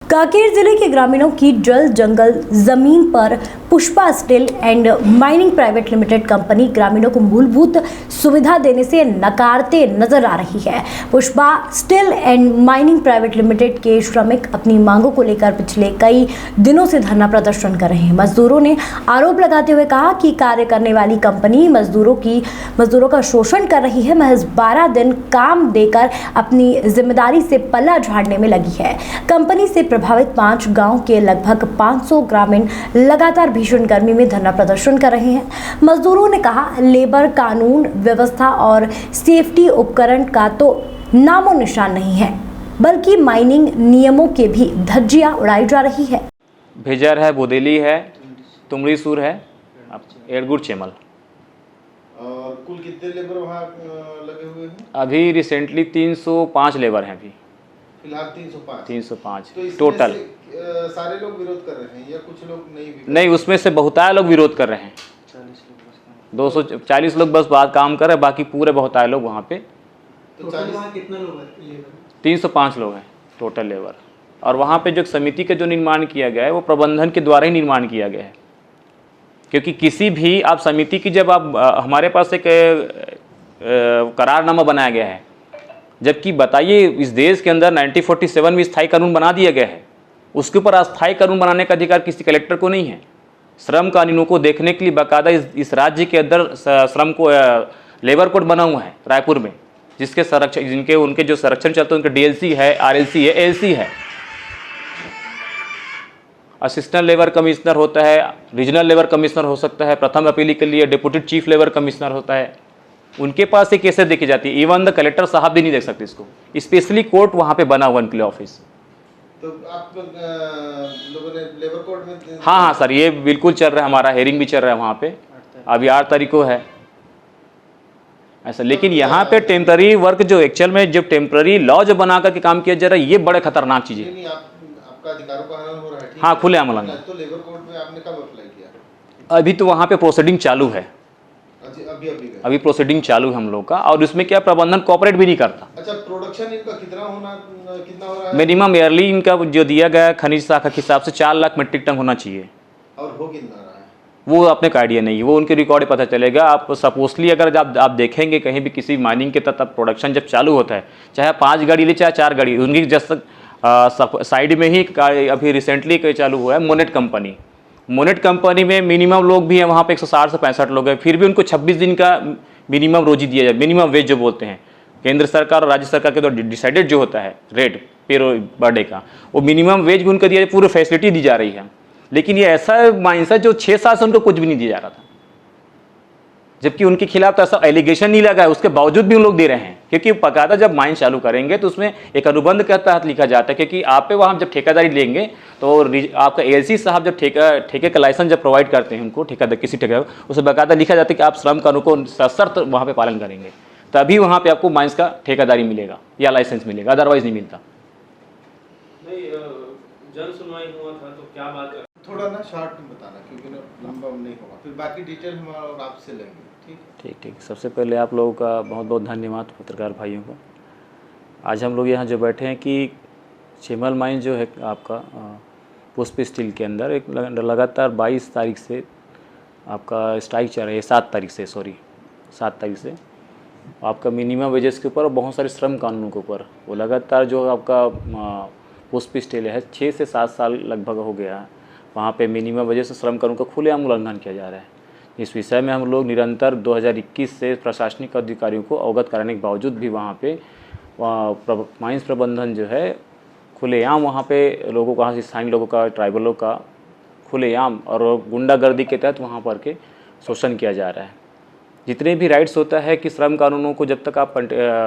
कांकेर जिले के ग्रामीणों की जल जंगल जमीन पर Pushpa steel and mining private limited company ग्रामीणों को मूलभूत सुविधा देने से नकारते नजर आ रही है। Pushpa steel and mining private limited के श्रमिक अपनी मांगों को लेकर पिछले कई दिनों से धरना प्रदर्शन कर रहे हैं। मजदूरों ने आरोप लगाते हुए कहा कि कार्य करने वाली कंपनी मजदूरों का शोषण कर रही है। महज 12 दिन काम देकर अपनी जिम्मेदारी से पल्ला झाड़ने में लगी है। कंपनी से प्रभावित 5 गांव के लगभग 500 ग्रामीण लगातार भीषण गर्मी में धरना प्रदर्शन कर रहे हैं। मजदूरों ने कहा, लेबर कानून व्यवस्था और सेफ्टी उपकरण का तो नामो निशान नहीं है, बल्कि माइनिंग नियमों के भी धज्जियां उड़ाई जा रही है। भेजर है, बोदेली है, तुमरीसूर है, एड़गुड़ चेमल। और कुल कितने लेबर वहाँ लगे हुए हैं? अभी रिसेंटली 305 लेबर हैं। अभी फिलहाल 305 तो टोटल। सारे लोग विरोध कर रहे हैं या कुछ लोग नहीं, उसमें से बहुतायत लोग विरोध कर रहे हैं। 240 लोग बस बात काम कर रहे हैं, बाकी पूरे बहुतायत लोग वहाँ पे। तो 40 कितने लोग हैं? 305 लोग हैं टोटल लेबर। और वहाँ पे जो समिति का जो निर्माण किया गया है वो प्रबंधन के द्वारा ही निर्माण किया गया है, क्योंकि किसी भी आप समिति की जब आप हमारे पास एक करारनामा बनाया गया है, जबकि बताइए इस देश के अंदर 1947 में स्थायी कानून बना दिया गया है, उसके ऊपर अस्थायी कानून बनाने का अधिकार किसी कलेक्टर को नहीं है। श्रम कानूनों को देखने के लिए बाकायदा इस राज्य के अंदर श्रम को लेबर कोड बना हुआ है रायपुर में, जिसके संरक्षण उनके जो संरक्षण चलते हैं, उनके डीएलसी है, आरएलसी है, एएलसी है। असिस्टेंट लेबर कमिश्नर होता है, रीजनल लेबर कमिश्नर हो सकता है, प्रथम अपील के लिए डिप्टी चीफ लेबर कमिश्नर होता है। उनके पास ये कैसे देखी जाती है? इवन द कलेक्टर साहब भी नहीं देख सकते इसको। स्पेशली कोर्ट वहाँ पे बना हुआ उनके लिए ऑफिस। तो आप लोगों ने लेबर कोड में? हाँ सर, ये बिल्कुल चल रहा है, हमारा हेयरिंग भी चल रहा है वहाँ पे। अभी 8 तारीख को है ऐसा। लेकिन यहाँ पे टेम्पररी वर्क जो एक्चुअल में जो टेम्पररी लॉ जो बना करके काम किया जा रहा है, ये बड़े खतरनाक चीज़ है। आपका अधिकारों का हनन हो रहा है। हाँ, खुले आम उल्लंघन। तो लेबर कोड में आपने कब अप्लाई किया? अभी तो वहाँ पे प्रोसीडिंग चालू है। अभी प्रोसीडिंग चालू है हम लोग का। और इसमें क्या प्रबंधन कोऑपरेट भी नहीं करता। अच्छा, प्रोडक्शन इनका कितना हो रहा है? मिनिमम ईयरली इनका जो दिया गया खनिज शाखा के हिसाब से 4 लाख मीट्रिक टन होना चाहिए। और हो कितना रहा है वो अपने का आइडिया नहीं है, वो उनके रिकॉर्ड पता चलेगा। आप सपोजली अगर आप देखेंगे कहीं भी किसी माइनिंग के तहत प्रोडक्शन जब चालू होता है, चाहे 5 गाड़ी ले चाहे 4 गाड़ी, उनकी जस्ट साइड में ही अभी रिसेंटली चालू हुआ है मोनेट कंपनी। मोनेट कंपनी में मिनिमम लोग भी हैं वहाँ पे 160 से 65 लोग हैं, फिर भी उनको 26 दिन का मिनिमम रोजी दिया जाए। मिनिमम वेज जो बोलते हैं, केंद्र सरकार और राज्य सरकार के द्वारा डिसाइडेड जो होता है रेट पर डे का, वो मिनिमम वेज भी उनको दिया जाए, पूरी फैसिलिटी दी जा रही है। लेकिन ये ऐसा माइंस है जो 6 साल से उनको कुछ भी नहीं दिया जा रहा था, जबकि उनके खिलाफ तो ऐसा एलिगेशन नहीं लगा है, उसके बावजूद भी उन लोग दे रहे हैं। क्योंकि बाकायदा जब माइन चालू करेंगे तो उसमें एक अनुबंध के तहत लिखा जाता है, क्योंकि आप पे वहाँ जब ठेकेदारी लेंगे तो आपका एएलसी साहब जब ठेके का लाइसेंस जब प्रोवाइड करते हैं उनको, ठेकेदार किसी ठेकेदार, उसे बाकायदा लिखा जाता है कि आप श्रम कानून को सशर्त वहाँ पे पालन करेंगे, तभी वहाँ पे आपको माइंस का ठेकेदारी मिलेगा या लाइसेंस मिलेगा, अदरवाइज नहीं मिलता। जन सुनवाई हुआ था तो क्या बात है? थोड़ा ना शॉर्ट में बताना, क्योंकि लंबा नहीं होगा, फिर बाकी डिटेल हम और आपसे लेंगे। ठीक। सबसे पहले आप लोगों का बहुत बहुत धन्यवाद पत्रकार भाइयों को। आज हम लोग यहाँ जो बैठे हैं कि चेमल माइन जो है आपका पुष्पा स्टील के अंदर एक लगातार 22 तारीख से आपका स्ट्राइक चल रही है। 7 तारीख से आपका मिनिमम वेजेस के ऊपर और बहुत सारे श्रम कानूनों के ऊपर वो लगातार जो आपका पुष्पा स्टील है 6 से 7 साल लगभग हो गया है, वहाँ पे मिनिमम वजह से श्रम कानून का खुलेआम उल्लंघन किया जा रहा है। इस विषय में हम लोग निरंतर 2021 से प्रशासनिक अधिकारियों को अवगत कराने के बावजूद भी वहाँ पे माइंस प्रबंधन जो है खुलेआम वहाँ पे लोगों का, स्थानीय लोगों का, ट्राइबलों का खुलेआम और गुंडागर्दी के तहत वहाँ पर के शोषण किया जा रहा है। जितने भी राइट्स होता है कि श्रम कानूनों को जब तक आप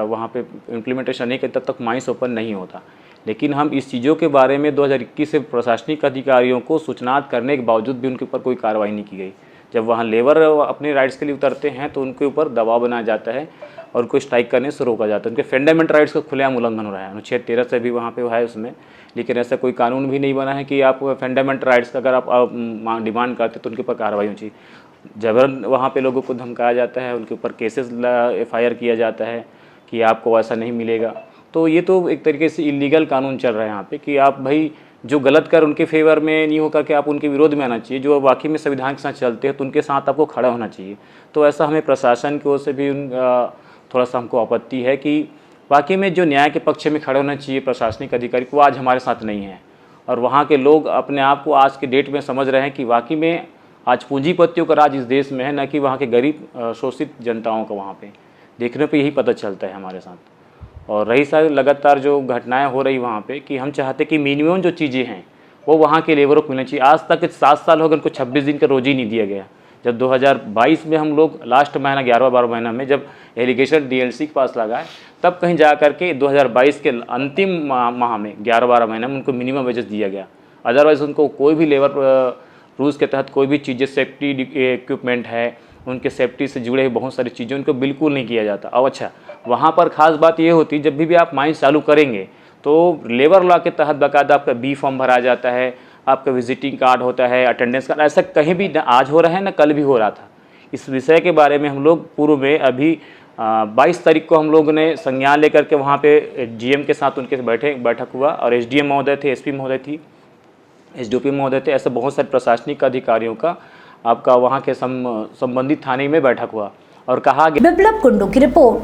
वहाँ पे इम्प्लीमेंटेशन नहीं करते तब तक माइंस ओपन नहीं होता। लेकिन हम इस चीज़ों के बारे में 2021 से प्रशासनिक अधिकारियों को सूचनात करने के बावजूद भी उनके ऊपर कोई कार्रवाई नहीं की गई। जब वहाँ लेबर अपने राइट्स के लिए उतरते हैं तो उनके ऊपर दबाव बनाया जाता है और उनको स्ट्राइक करने से रोका जाता है। उनके फंडामेंटल राइट्स का खुलेआम उल्लंघन हो रहा है। अनुच्छेद 13 से भी वहाँ पे है उसमें, लेकिन ऐसा कोई कानून भी नहीं बना है कि आप फंडामेंटल राइट्स का अगर आप डिमांड करते तो उनके ऊपर कार्रवाई होनी चाहिए। जबरन वहाँ पे लोगों को धमकाया जाता है, उनके ऊपर केसेस FIR किया जाता है कि आपको ऐसा नहीं मिलेगा। तो ये तो एक तरीके से इलीगल कानून चल रहा है यहाँ पे कि आप भाई जो गलत कर उनके फेवर में नहीं होकर के आप उनके विरोध में आना चाहिए। जो वाकई में संविधान के साथ चलते हैं तो उनके साथ आपको खड़ा होना चाहिए। तो ऐसा हमें प्रशासन की ओर से भी थोड़ा सा हमको आपत्ति है कि वाकई में जो न्याय के पक्ष में खड़े होना चाहिए प्रशासनिक अधिकारी को आज हमारे साथ नहीं है। और वहाँ के लोग अपने आप को आज के डेट में समझ रहे हैं कि वाकई में आज पूंजीपतियों का राज इस देश में है, न कि वहाँ के गरीब शोषित जनताओं का। वहाँ पे देखने पे यही पता चलता है हमारे साथ। और रही सारी लगातार जो घटनाएं हो रही वहाँ पे कि हम चाहते कि मिनिमम जो चीज़ें हैं वो वहाँ के लेबरों को मिलनी चाहिए। आज तक 7 साल हो गए उनको 26 दिन का रोजी नहीं दिया गया। जब 2022 में हम लोग लास्ट महीना 11-12 महीना में जब एलिगेशन डीएलसी के पास लगाए तब कहीं जा करके 2022 के अंतिम माह में 11-12 महीने में उनको मिनिमम वेजेस दिया गया। अदरवाइज़ उनको कोई भी लेबर रूल्स के तहत कोई भी चीज़ें सेफ्टी इक्विपमेंट है, उनके सेफ्टी से जुड़े हुए बहुत सारी चीज़ें उनको बिल्कुल नहीं किया जाता। अब अच्छा, वहाँ पर ख़ास बात ये होती जब भी आप माइंस चालू करेंगे तो लेबर लॉ के तहत बाकायदा आपका बी फॉर्म भरा जाता है, आपका विजिटिंग कार्ड होता है, अटेंडेंस कार्ड। ऐसा कहीं भी न आज हो रहा है न कल भी हो रहा था। इस विषय के बारे में हम लोग पूर्व में अभी 22 तारीख को हम लोग ने संज्ञान लेकर के वहाँ पे जीएम के साथ उनके बैठक हुआ और एसडीएम महोदय थे, एसपी महोदय थी, एसडीओपी महोदय थे, ऐसे बहुत सारे प्रशासनिक अधिकारियों का आपका वहाँ के संबंधित थाने में बैठक हुआ और कहा गया। बिप्लब कुंडू की रिपोर्ट।